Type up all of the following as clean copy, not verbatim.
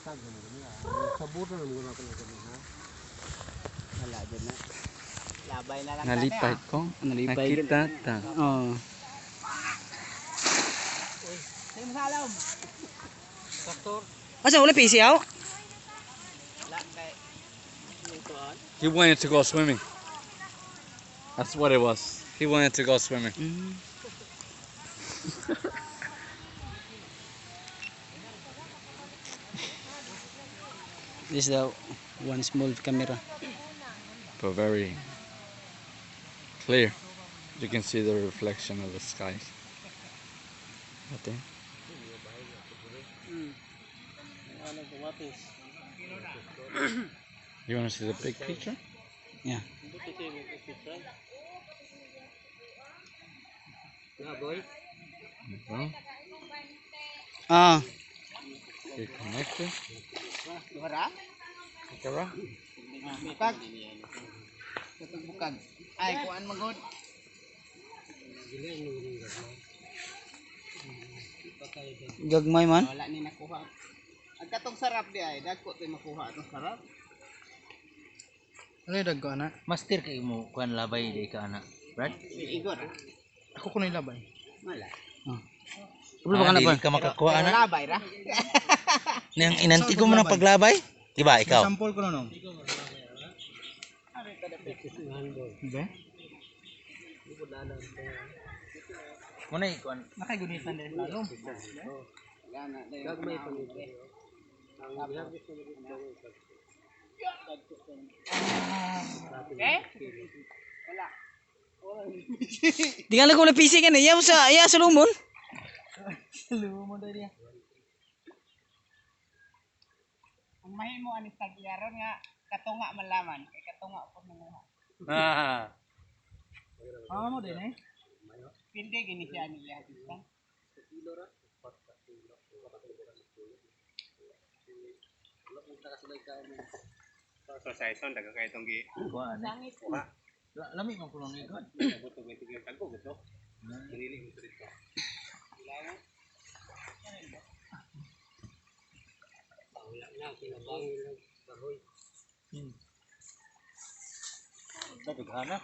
Sabot na muna ko na. Wala dyan na. Labay na lang Nalipay ko. Nakita ta. Oo. Sige masalam. Doktor. Asa wala pisiyaw? Wala kay. He wanted to go swimming. That's what it was. He wanted to go swimming. This is the one small camera. But very clear. You can see the reflection of the skies. Right there. You want to see the big picture? Yeah. Well, Ah, you're connected. Duhara? Camera. Bukag. Tutug bukag. Ay kuan magod. gagmay man. Wala ni nakuha. Ang katong sarap di ay dagko tay makuha atong sarap. Ano yung dagko anak? Master kay mo kuan labay di ka anak. Brad? Igor. Ako ko na ilabay. Wala. Wala ba ka na ba? Dili ka makakuha Pero anak. labay ra. Nang inanti ko mo ng paglabay. Diba ikaw? Sample ko na nung. Diba? Muna ikuan. Nakagunitan din lalo. Gana dayon. Gagmay pa nito. Wala. Di ka lang ko wala pisi ka na. Iya sa lumon. Lumo mo dali. Ang mahimo ani tagyaron nga katunga malaman kay katunga po nanguha. Mo din eh. Pindi gini siya ni lihat isang. So sa ison daga kay itong gi Kuan. Sangit. Lami man kuno ni ikuan. buto may tigil tagko gusto. Pinili mo dito. Daghana.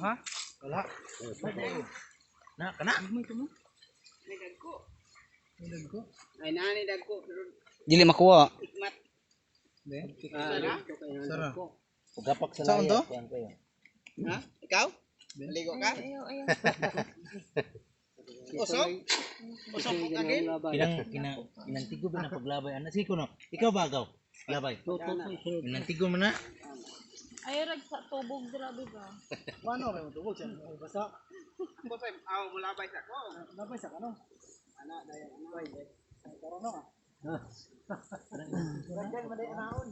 Ha? Wala. Na kana. May dagko. May dagko. Ay nani dagko pero Dili makuha. ikmat. Di? Sara? Sara. Pagapak sa Saan to? kuan kayo. Ha? Ikaw? Maligo ka? Usok? Usok again? Inantigo ba na paglabay anak sige kuno. Ikaw ba agaw? Labay. Inantigo mo na. Ay, rag sa tubog grabe ba? Paano kayo matubog siya? Basta. Ko say aw mulabay sa ko. Labay sa kano? Ana dayon. Karoon na. Dagdag mo din anaon.